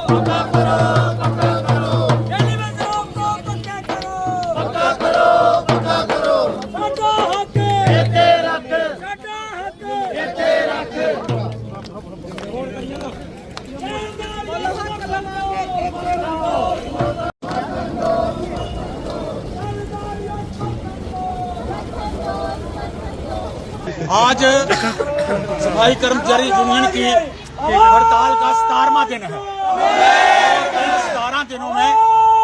आज सफाई कर्मचारी यूनियन की हड़ताल का 17वां दिन है। 17 दिनों में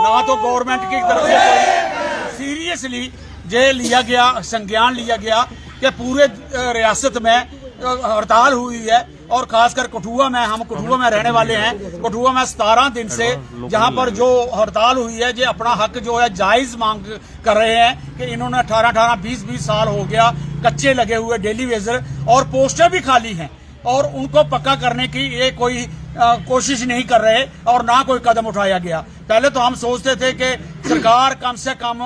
ना तो गवर्नमेंट की तरफ से कोई सीरियसली ये लिया गया, संज्ञान लिया गया कि पूरे रियासत में हड़ताल हुई है और खासकर कठुआ में, हम कठुआ में रहने वाले हैं। कठुआ में 17 दिन से जहां पर जो हड़ताल हुई है, ये अपना हक जो है जायज मांग कर रहे हैं कि इन्होंने 18-18, 20-20 साल हो गया कच्चे लगे हुए डेली वेजर और पोस्टर भी खाली हैं और उनको पक्का करने की ये कोई कोशिश नहीं कर रहे और ना कोई कदम उठाया गया। पहले तो हम सोचते थे कि सरकार कम से कम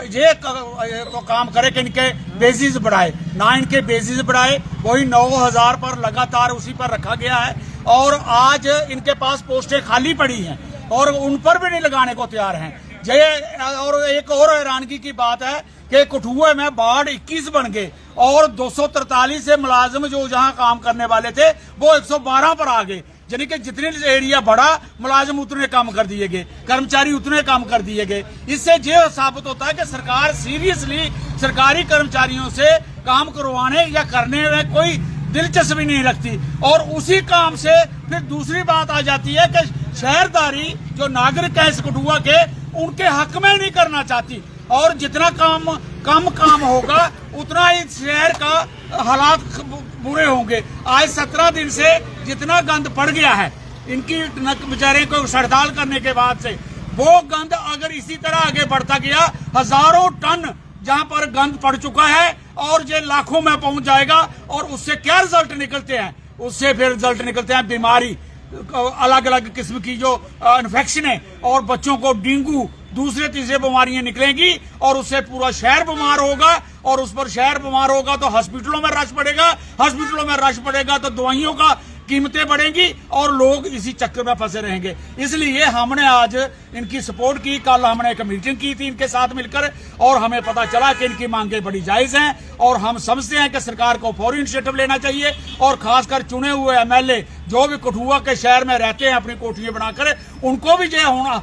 ये तो काम करे कि इनके बेसिस बढ़ाए, ना इनके बेसिस बढ़ाए। वही 9000 पर लगातार उसी पर रखा गया है और आज इनके पास पोस्टें खाली पड़ी हैं और उन पर भी नहीं लगाने को तैयार हैं। और एक और हैरानगी की बात है कि कठुआ में वार्ड 21 बन गए और 243 से मुलाजिम जो जहां काम करने वाले थे वो 112 पर आ गए। यानी कि जितने एरिया बढ़ा मुलाजिम उतने कम कर दिए गए, कर्मचारी उतने कम कर दिए गए। इससे ये साबित होता है कि सरकार सीरियसली सरकारी कर्मचारियों से काम करवाने या करने में कोई दिलचस्पी नहीं रखती। और उसी काम से फिर दूसरी बात आ जाती है कि शहरदारी जो नागरिक है इस कठुआ के, उनके हक में नहीं करना चाहती और जितना कम काम होगा उतना ही शहर का हालात बुरे होंगे। आज 17 दिन से जितना गंद पड़ गया है इनकी बेचारे को हड़ताल करने के बाद से, वो गंद अगर इसी तरह आगे बढ़ता गया, हजारों टन जहां पर गंद पड़ चुका है और ये लाखों में पहुंच जाएगा। और उससे क्या रिजल्ट निकलते हैं? उससे फिर रिजल्ट निकलते हैं बीमारी, अलग अलग किस्म की जो इन्फेक्शन है और बच्चों को डेंगू, दूसरे तीसरे बीमारियां निकलेंगी और उससे पूरा शहर बीमार होगा और उस पर शहर बीमार होगा तो हॉस्पिटलों में रश पड़ेगा, हॉस्पिटलों में रश पड़ेगा तो दवाइयों का कीमतें बढ़ेंगी और लोग इसी चक्कर में फंसे रहेंगे। इसलिए हमने आज इनकी सपोर्ट की। कल हमने एक मीटिंग की थी इनके साथ मिलकर और हमें पता चला कि इनकी मांगें बड़ी जायज हैं और हम समझते हैं कि सरकार को फौरी इनिशिएटिव लेना चाहिए और खासकर चुने हुए एमएलए जो भी कठुआ के शहर में रहते हैं अपनी कोठियां बनाकर, उनको भी जो होना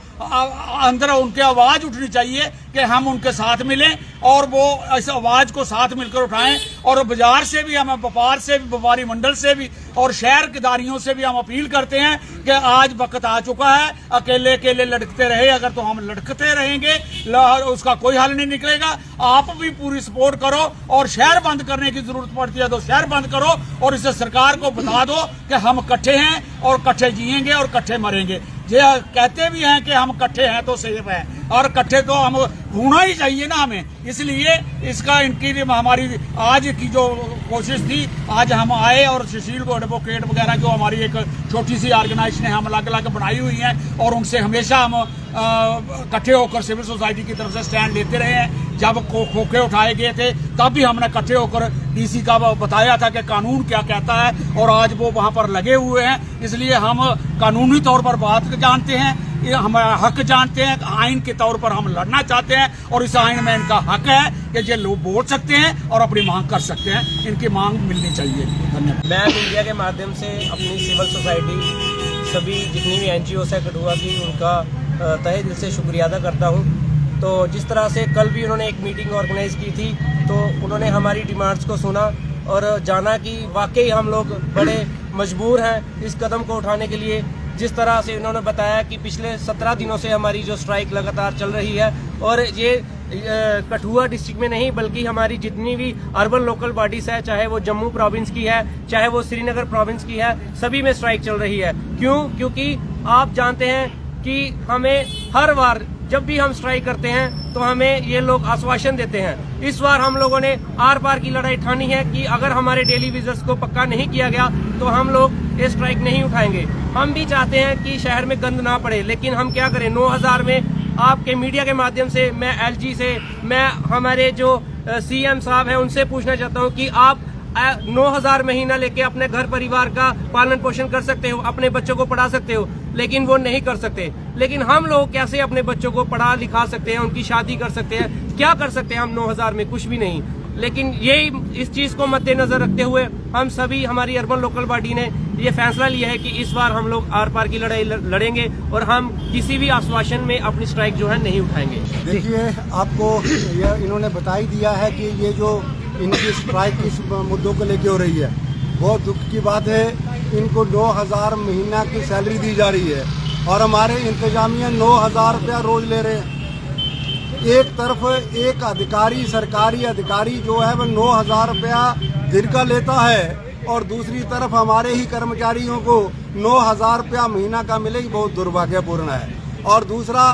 अंदर उनकी आवाज उठनी चाहिए कि हम उनके साथ मिलें और वो इस आवाज को साथ मिलकर उठाएं। और बाजार से भी, हम व्यापार से भी, व्यापारी मंडल से भी और शहर किदारियों से भी हम अपील करते हैं कि आज वक्त आ चुका है। अकेले अकेले लड़कते रहे अगर तो हम लड़कते रहेंगे, उसका कोई हल नहीं निकलेगा। आप भी पूरी सपोर्ट करो और शहर बंद करने की जरूरत पड़ती है तो शहर बंद करो और इसे सरकार को बता दो कि हम इकट्ठे हैं और इकट्ठे जिएंगे और इकट्ठे मरेंगे। ये कहते भी हैं कि हम इकट्ठे हैं तो सेफ हैं और इकट्ठे तो हम होना ही चाहिए ना हमें। इसलिए इसका इनकी हमारी आज की जो कोशिश थी, आज हम आए और सुशील को एडवोकेट वगैरह जो हमारी एक छोटी सी ऑर्गेनाइजेशन है हम अलग अलग बनाई हुई हैं और उनसे हमेशा हम इकट्ठे होकर सिविल सोसाइटी की तरफ से स्टैंड लेते रहे हैं। जब खोखे उठाए गए थे तब भी हमने इकट्ठे होकर डीसी का बताया था कि कानून क्या कहता है और आज वो वहां पर लगे हुए हैं। इसलिए हम कानूनी तौर पर बात जानते हैं, हम हक जानते हैं, आइन के तौर पर हम लड़ना चाहते हैं और इस आइन में इनका हक है कि ये लोग बोल सकते हैं और अपनी मांग कर सकते हैं। इनकी मांग मिलनी चाहिए। धन्यवाद। मैं मीडिया के माध्यम से अपनी सिविल सोसाइटी, सभी जितनी भी NGO है कठुआ की, उनका तहे दिल से शुक्रिया अदा करता हूँ। तो जिस तरह से कल भी उन्होंने एक मीटिंग ऑर्गेनाइज की थी तो उन्होंने हमारी डिमांड्स को सुना और जाना कि वाकई हम लोग बड़े मजबूर हैं इस कदम को उठाने के लिए। जिस तरह से उन्होंने बताया कि पिछले 17 दिनों से हमारी जो स्ट्राइक लगातार चल रही है और ये कठुआ डिस्ट्रिक्ट में नहीं बल्कि हमारी जितनी भी अर्बन लोकल बॉडीज है, चाहे वो जम्मू प्रोविंस की है, चाहे वो श्रीनगर प्रोविंस की है, सभी में स्ट्राइक चल रही है। क्यों? क्योंकि आप जानते हैं कि हमें हर बार जब भी हम स्ट्राइक करते हैं तो हमें ये लोग आश्वासन देते हैं। इस बार हम लोगों ने आर पार की लड़ाई ठानी है कि अगर हमारे डेली विजर्स को पक्का नहीं किया गया तो हम लोग ये स्ट्राइक नहीं उठाएंगे। हम भी चाहते हैं कि शहर में गंद ना पड़े, लेकिन हम क्या करें। 9000 में आपके मीडिया के माध्यम से मैं LG से, मैं हमारे जो CM साहब हैं उनसे पूछना चाहता हूँ कि आप 9,000 महीना लेके अपने घर परिवार का पालन पोषण कर सकते हो, अपने बच्चों को पढ़ा सकते हो, लेकिन वो नहीं कर सकते। लेकिन हम लोग कैसे अपने बच्चों को पढ़ा लिखा सकते हैं, उनकी शादी कर सकते हैं, क्या कर सकते हैं हम 9,000 में? कुछ भी नहीं। लेकिन यही इस चीज को मद्देनजर रखते हुए हम सभी, हमारी अर्बन लोकल बॉडी ने ये फैसला लिया है कि इस बार हम लोग आर पार की लड़ाई लड़ेंगे और हम किसी भी आश्वासन में अपनी स्ट्राइक जो है नहीं उठाएंगे। देखिए, आपको ये इन्होंने बता ही दिया है कि ये जो इनकी स्ट्राइक किस मुद्दों को लेके हो रही है। बहुत दुख की बात है, इनको 9,000 महीना की सैलरी दी जा रही है और हमारे इंतजामिया 9,000 रुपया रोज ले रहे हैं। एक तरफ एक अधिकारी, सरकारी अधिकारी जो है वो 9,000 रुपया दिन का लेता है और दूसरी तरफ हमारे ही कर्मचारियों को 9,000 रुपया महीना का मिले, बहुत दुर्भाग्यपूर्ण है। और दूसरा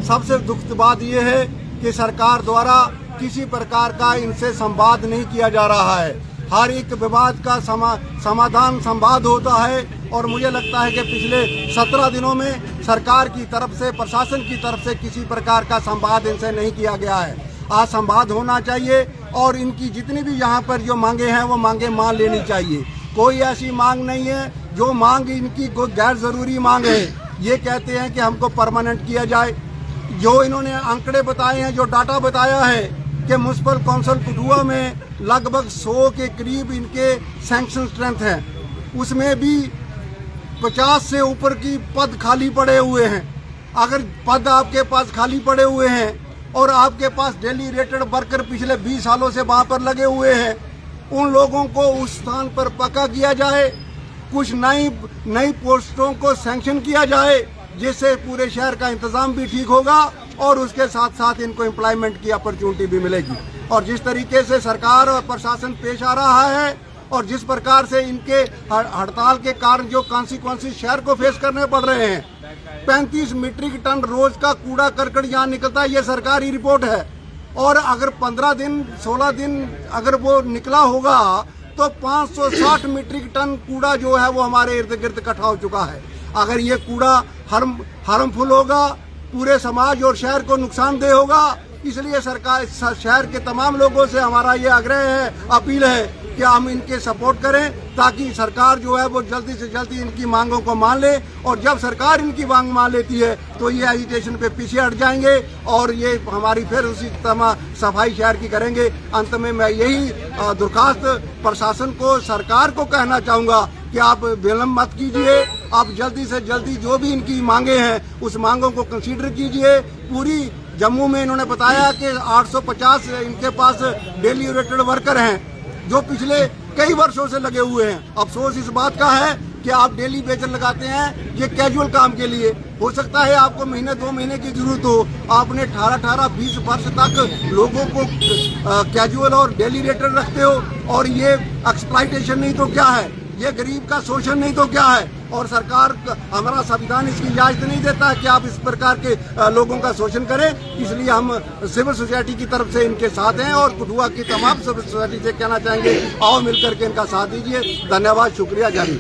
सबसे दुखद बात यह है कि सरकार द्वारा किसी प्रकार का इनसे संवाद नहीं किया जा रहा है। हर एक विवाद का समाधान संवाद होता है और मुझे लगता है कि पिछले 17 दिनों में सरकार की तरफ से, प्रशासन की तरफ से किसी प्रकार का संवाद इनसे नहीं किया गया है। आज संवाद होना चाहिए और इनकी जितनी भी यहाँ पर जो मांगे हैं वो मांगे मान लेनी चाहिए। कोई ऐसी मांग नहीं है जो मांग इनकी गैर जरूरी मांग है। ये कहते हैं कि हमको परमानेंट किया जाए। जो इन्होंने आंकड़े बताए हैं, जो डाटा बताया है कि म्युनिसिपल काउंसिल कठुआ में लगभग 100 के करीब इनके सैंक्शन स्ट्रेंथ हैं, उसमें भी 50 से ऊपर की पद खाली पड़े हुए हैं। अगर पद आपके पास खाली पड़े हुए हैं और आपके पास डेली रेटेड वर्कर पिछले 20 सालों से वहाँ पर लगे हुए हैं, उन लोगों को उस स्थान पर पक्का किया जाए, कुछ नई पोस्टों को सैंक्शन किया जाए, जिससे पूरे शहर का इंतजाम भी ठीक होगा और उसके साथ साथ इनको एम्प्लॉयमेंट की अपॉर्चुनिटी भी मिलेगी। और जिस तरीके से सरकार और प्रशासन पेश आ रहा है और जिस प्रकार से इनके हड़ताल के कारण जो कॉन्सिक्वेंसेस शहर को फेस करने पड़ रहे हैं, 35 मीट्रिक टन रोज का कूड़ा करकट यहाँ निकलता है, ये सरकारी रिपोर्ट है। और अगर 15 दिन 16 दिन अगर वो निकला होगा तो 560 मीट्रिक टन कूड़ा जो है वो हमारे इर्द गिर्द इकट्ठा हो चुका है। अगर ये कूड़ा हार्मफुल होगा, पूरे समाज और शहर को नुकसानदेह होगा। इसलिए सरकार, शहर के तमाम लोगों से हमारा ये आग्रह है, अपील है कि हम इनके सपोर्ट करें ताकि सरकार जो है वो जल्दी से जल्दी इनकी मांगों को मान ले। और जब सरकार इनकी मांग मान लेती है तो ये एजिटेशन पे पीछे हट जाएंगे और ये हमारी फिर उसी सफाई शहर की करेंगे। अंत में मैं यही दरखास्त प्रशासन को, सरकार को कहना चाहूँगा कि आप विलम्ब मत कीजिए, आप जल्दी से जल्दी जो भी इनकी मांगे हैं उस मांगों को कंसीडर कीजिए। पूरी जम्मू में इन्होंने बताया कि 850 इनके पास डेली रेटेड वर्कर हैं जो पिछले कई वर्षों से लगे हुए हैं। अफसोस इस बात का है कि आप डेली वेतन लगाते हैं ये कैजुअल काम के लिए। हो सकता है आपको महीने 2 महीने की जरूरत हो, आपने 18-20 वर्ष तक लोगों को कैजुअल और डेली रेटेड रखते हो और ये एक्सप्लॉयटेशन नहीं तो क्या है, ये गरीब का शोषण नहीं तो क्या है। और सरकार, हमारा संविधान इसकी इजाजत नहीं देता है कि आप इस प्रकार के लोगों का शोषण करें। इसलिए हम सिविल सोसाइटी की तरफ से इनके साथ हैं और कठुआ की तमाम सिविल सोसाइटी से कहना चाहेंगे, आओ मिलकर के इनका साथ दीजिए। धन्यवाद, शुक्रिया, जारी।